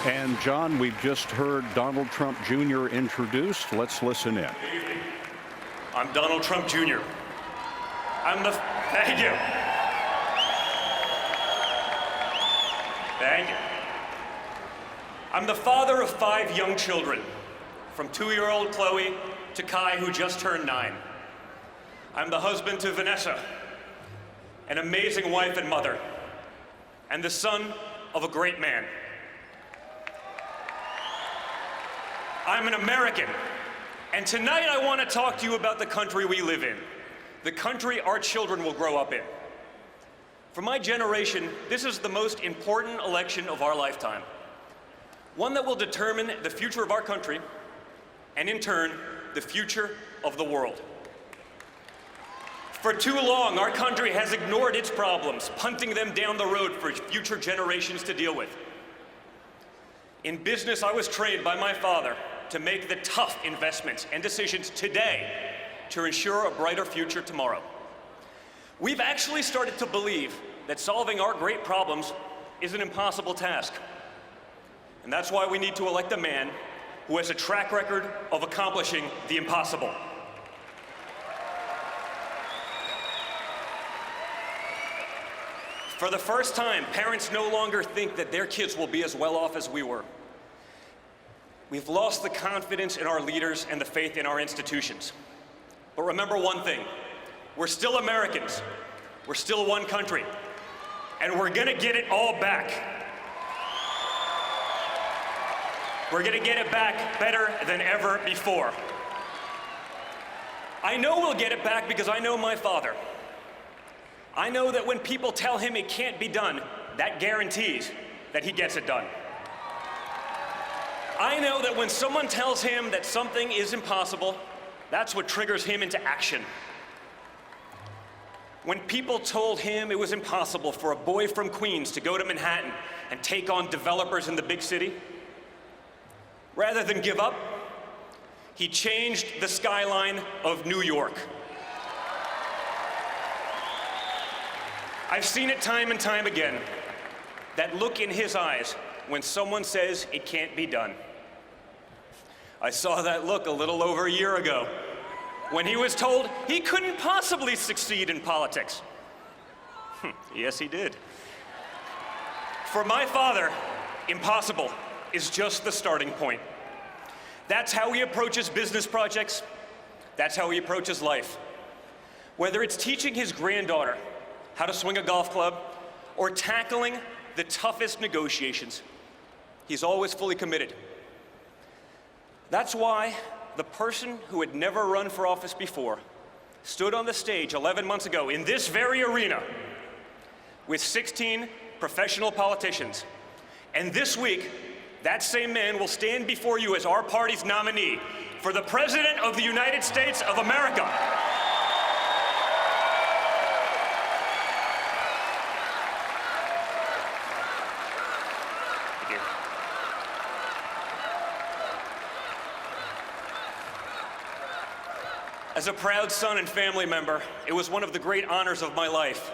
And John, we've just heard Donald Trump Jr. introduced. Let's listen in. I'm Donald Trump Jr. Thank you. Thank you. I'm the father of 5 young children, from 2-year-old Chloe to Kai, who just turned 9. I'm the husband to Vanessa, an amazing wife and mother, and the son of a great man. I'm an American, and tonight I want to talk to you about the country we live in, the country our children will grow up in. For my generation, this is the most important election of our lifetime, one that will determine the future of our country, and in turn, the future of the world. For too long, our country has ignored its problems, punting them down the road for future generations to deal with. In business, I was trained by my father to make the tough investments and decisions today to ensure a brighter future tomorrow. We've actually started to believe that solving our great problems is an impossible task. And that's why we need to elect a man who has a track record of accomplishing the impossible. For the first time, parents no longer think that their kids will be as well off as we were. We've lost the confidence in our leaders and the faith in our institutions. But remember one thing, we're still Americans, we're still one country, and we're gonna get it all back. We're gonna get it back better than ever before. I know we'll get it back because I know my father. I know that when people tell him it can't be done, that guarantees that he gets it done. I know that when someone tells him that something is impossible, that's what triggers him into action. When people told him it was impossible for a boy from Queens to go to Manhattan and take on developers in the big city, rather than give up, he changed the skyline of New York. I've seen it time and time again, that look in his eyes when someone says it can't be done. I saw that look a little over a year ago when he was told he couldn't possibly succeed in politics. Yes, he did. For my father, impossible is just the starting point. That's how he approaches business projects. That's how he approaches life. Whether it's teaching his granddaughter how to swing a golf club or tackling the toughest negotiations, he's always fully committed. That's why the person who had never run for office before stood on the stage 11 months ago in this very arena with 16 professional politicians. And this week, that same man will stand before you as our party's nominee for the President of the United States of America. As a proud son and family member, it was one of the great honors of my life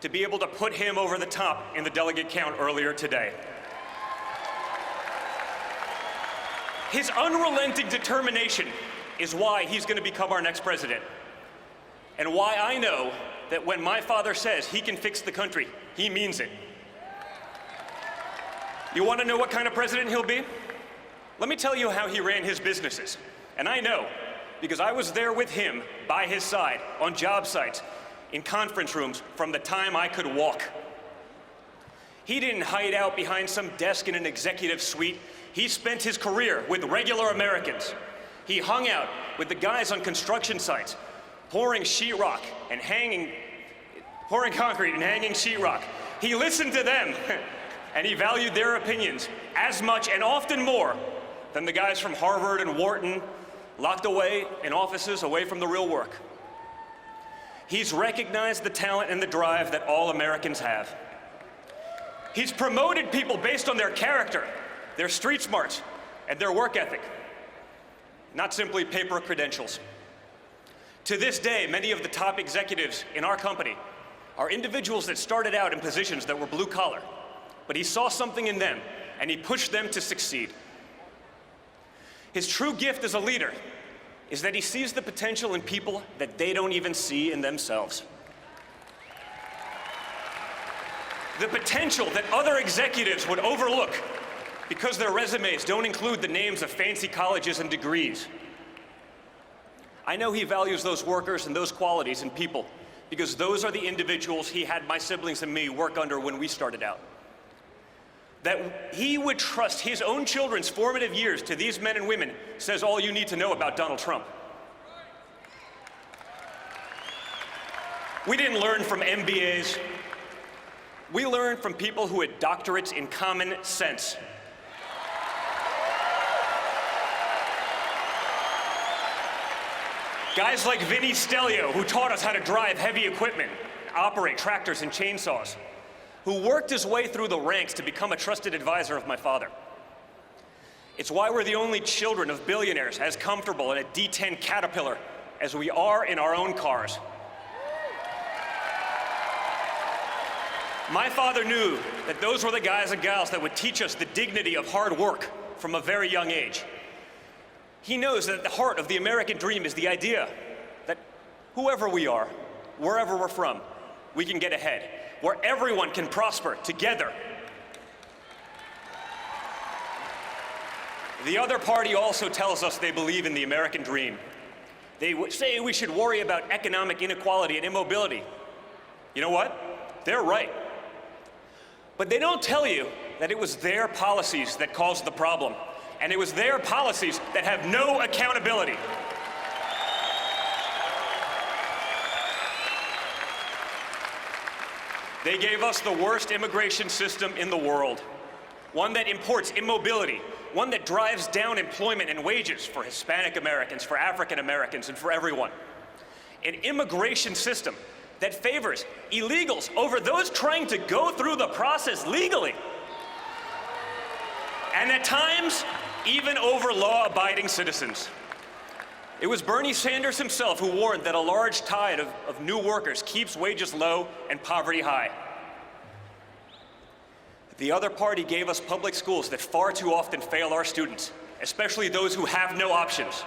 to be able to put him over the top in the delegate count earlier today. His unrelenting determination is why he's going to become our next president, and why I know that when my father says he can fix the country, he means it. You want to know what kind of president he'll be? Let me tell you how he ran his businesses. And I know, because I was there with him, by his side, on job sites, in conference rooms, from the time I could walk. He didn't hide out behind some desk in an executive suite. He spent his career with regular Americans. He hung out with the guys on construction sites, pouring sheetrock and pouring concrete and hanging sheetrock. He listened to them, and he valued their opinions as much and often more than the guys from Harvard and Wharton, locked away in offices away from the real work. He's recognized the talent and the drive that all Americans have. He's promoted people based on their character, their street smarts, and their work ethic, not simply paper credentials. To this day, many of the top executives in our company are individuals that started out in positions that were blue collar, but he saw something in them and he pushed them to succeed. His true gift as a leader is that he sees the potential in people that they don't even see in themselves. The potential that other executives would overlook because their resumes don't include the names of fancy colleges and degrees. I know he values those workers and those qualities in people because those are the individuals he had my siblings and me work under when we started out. That he would trust his own children's formative years to these men and women says all you need to know about Donald Trump. We didn't learn from MBAs. We learned from people who had doctorates in common sense. Guys like Vinny Stelio, who taught us how to drive heavy equipment, operate tractors and chainsaws, who worked his way through the ranks to become a trusted advisor of my father. It's why we're the only children of billionaires as comfortable in a D10 Caterpillar as we are in our own cars. My father knew that those were the guys and gals that would teach us the dignity of hard work from a very young age. He knows that at the heart of the American dream is the idea that whoever we are, wherever we're from, we can get ahead, where everyone can prosper together. The other party also tells us they believe in the American dream. They say we should worry about economic inequality and immobility. You know what? They're right. But they don't tell you that it was their policies that caused the problem, and it was their policies that have no accountability. They gave us the worst immigration system in the world, one that imports immobility, one that drives down employment and wages for Hispanic Americans, for African Americans, and for everyone. An immigration system that favors illegals over those trying to go through the process legally. And at times, even over law-abiding citizens. It was Bernie Sanders himself who warned that a large tide of new workers keeps wages low and poverty high. The other party gave us public schools that far too often fail our students, especially those who have no options.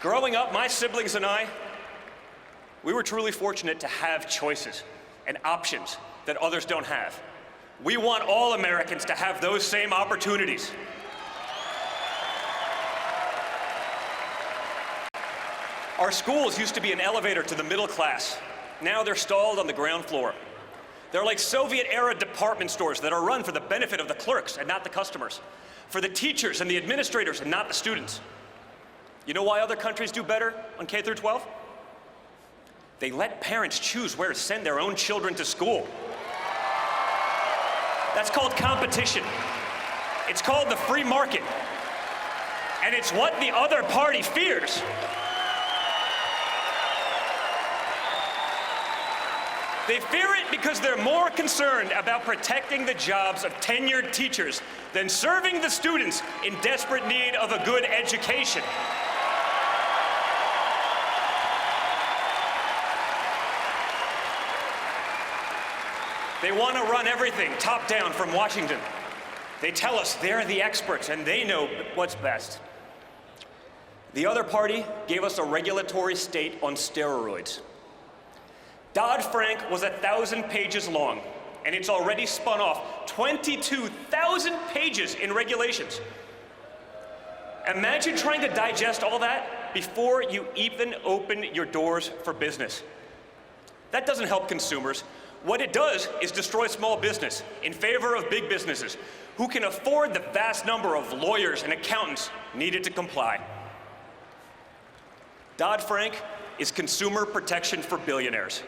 Growing up, my siblings and I, we were truly fortunate to have choices and options that others don't have. We want all Americans to have those same opportunities. Our schools used to be an elevator to the middle class. Now they're stalled on the ground floor. They're like Soviet-era department stores that are run for the benefit of the clerks and not the customers, for the teachers and the administrators and not the students. You know why other countries do better on K through 12? They let parents choose where to send their own children to school. That's called competition. It's called the free market. And it's what the other party fears. They fear it because they're more concerned about protecting the jobs of tenured teachers than serving the students in desperate need of a good education. They want to run everything top down from Washington. They tell us they're the experts and they know what's best. The other party gave us a regulatory state on steroids. Dodd-Frank was 1,000 pages long, and it's already spun off 22,000 pages in regulations. Imagine trying to digest all that before you even open your doors for business. That doesn't help consumers. What it does is destroy small business in favor of big businesses who can afford the vast number of lawyers and accountants needed to comply. Dodd-Frank is consumer protection for billionaires.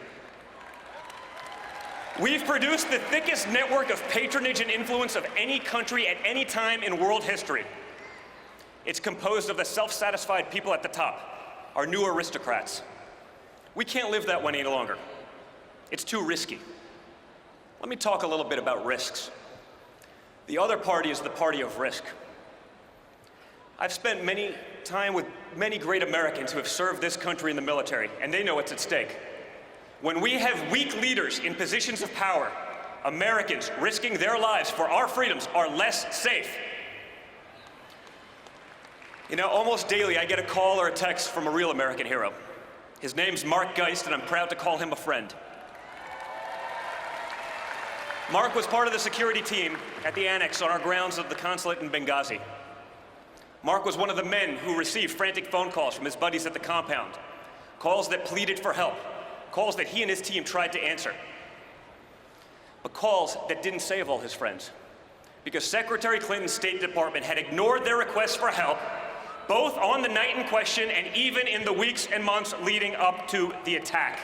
We've produced the thickest network of patronage and influence of any country at any time in world history. It's composed of the self-satisfied people at the top, our new aristocrats. We can't live that way any longer. It's too risky. Let me talk a little bit about risks. The other party is the party of risk. I've spent many time with many great Americans who have served this country in the military, and they know what's at stake. When we have weak leaders in positions of power, Americans risking their lives for our freedoms are less safe. You know, almost daily I get a call or a text from a real American hero. His name's Mark Geist, and I'm proud to call him a friend. Mark was part of the security team at the annex on our grounds of the consulate in Benghazi. Mark was one of the men who received frantic phone calls from his buddies at the compound, calls that pleaded for help, calls that he and his team tried to answer, but calls that didn't save all his friends, because Secretary Clinton's State Department had ignored their requests for help, both on the night in question and even in the weeks and months leading up to the attack.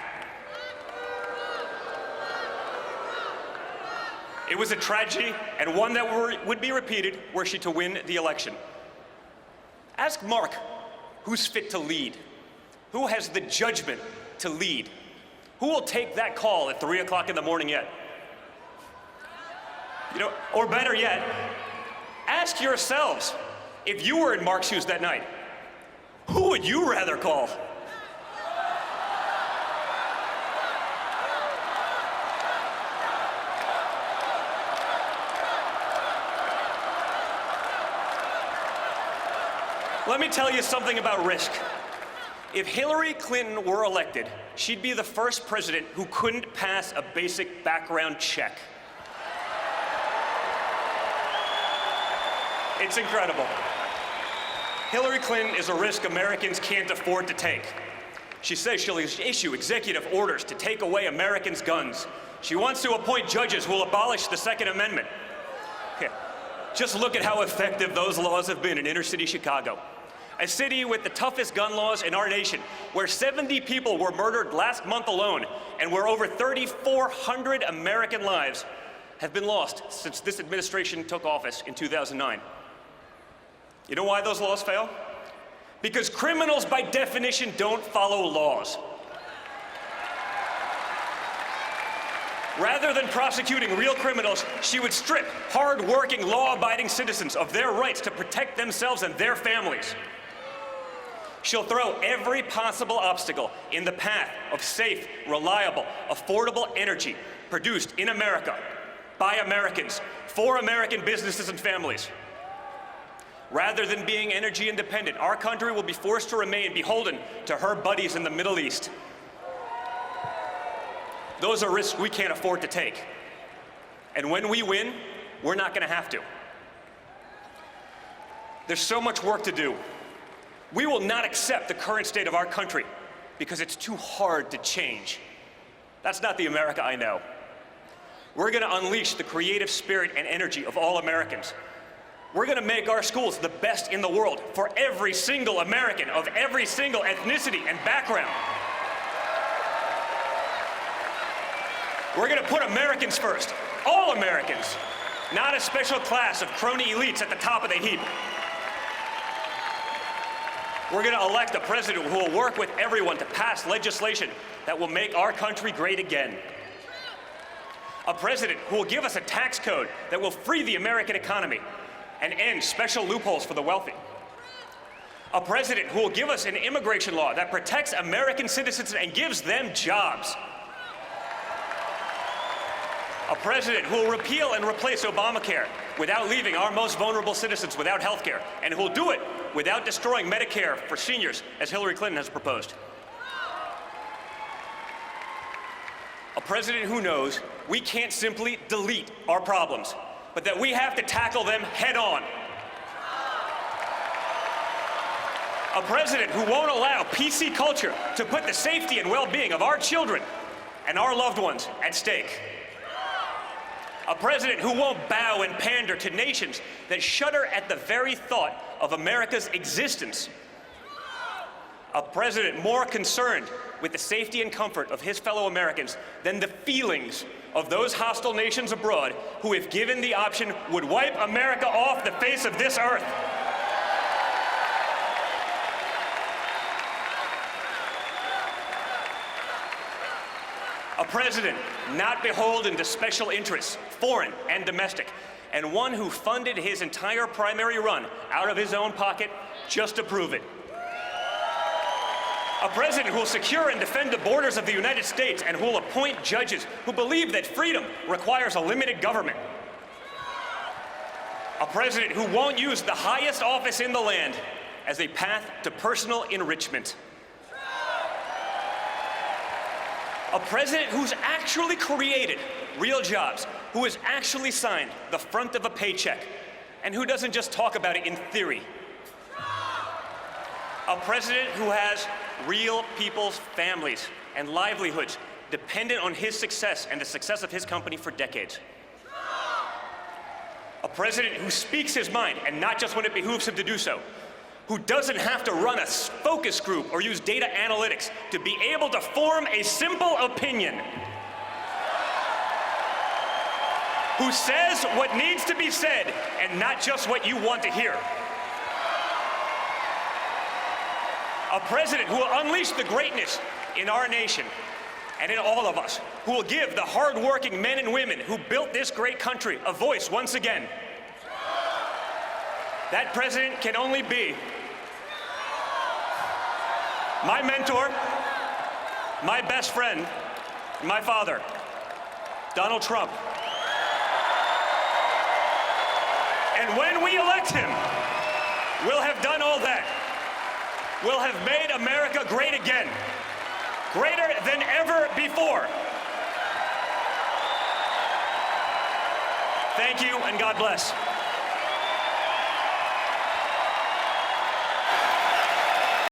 It was a tragedy, and one that would be repeated were she to win the election. Ask Mark who's fit to lead, who has the judgment to lead, who will take that call at 3 o'clock in the morning yet? You know, or better yet, ask yourselves, if you were in Mark's shoes that night, who would you rather call? Let me tell you something about risk. If Hillary Clinton were elected, she'd be the first president who couldn't pass a basic background check. It's incredible. Hillary Clinton is a risk Americans can't afford to take. She says she'll issue executive orders to take away Americans' guns. She wants to appoint judges who will abolish the Second Amendment. Okay. Just look at how effective those laws have been in inner-city Chicago, a city with the toughest gun laws in our nation, where 70 people were murdered last month alone, and where over 3,400 American lives have been lost since this administration took office in 2009. You know why those laws fail? Because criminals, by definition, don't follow laws. Rather than prosecuting real criminals, she would strip hard-working, law-abiding citizens of their rights to protect themselves and their families. She'll throw every possible obstacle in the path of safe, reliable, affordable energy produced in America, by Americans, for American businesses and families. Rather than being energy independent, our country will be forced to remain beholden to her buddies in the Middle East. Those are risks we can't afford to take. And when we win, we're not going to have to. There's so much work to do. We will not accept the current state of our country because it's too hard to change. That's not the America I know. We're going to unleash the creative spirit and energy of all Americans. We're going to make our schools the best in the world for every single American of every single ethnicity and background. We're going to put Americans first, all Americans, not a special class of crony elites at the top of the heap. We're going to elect a president who will work with everyone to pass legislation that will make our country great again. A president who will give us a tax code that will free the American economy and end special loopholes for the wealthy. A president who will give us an immigration law that protects American citizens and gives them jobs. A president who will repeal and replace Obamacare without leaving our most vulnerable citizens without health care, and who will do it without destroying Medicare for seniors, as Hillary Clinton has proposed. A president who knows we can't simply delete our problems, but that we have to tackle them head on. A president who won't allow PC culture to put the safety and well-being of our children and our loved ones at stake. A president who won't bow and pander to nations that shudder at the very thought of America's existence. A president more concerned with the safety and comfort of his fellow Americans than the feelings of those hostile nations abroad who, if given the option, would wipe America off the face of this earth. A president not beholden to special interests, foreign and domestic, and one who funded his entire primary run out of his own pocket just to prove it. A president who will secure and defend the borders of the United States and who will appoint judges who believe that freedom requires a limited government. A president who won't use the highest office in the land as a path to personal enrichment. A president who's actually created real jobs, who has actually signed the front of a paycheck, and who doesn't just talk about it in theory. A president who has real people's families and livelihoods dependent on his success and the success of his company for decades. A president who speaks his mind, and not just when it behooves him to do so, who doesn't have to run a focus group or use data analytics to be able to form a simple opinion, who says what needs to be said and not just what you want to hear. A president who will unleash the greatness in our nation and in all of us, who will give the hardworking men and women who built this great country a voice once again. That president can only be my mentor, my best friend, my father, Donald Trump. And when we elect him, we'll have done all that. We'll have made America great again, greater than ever before. Thank you, and God bless.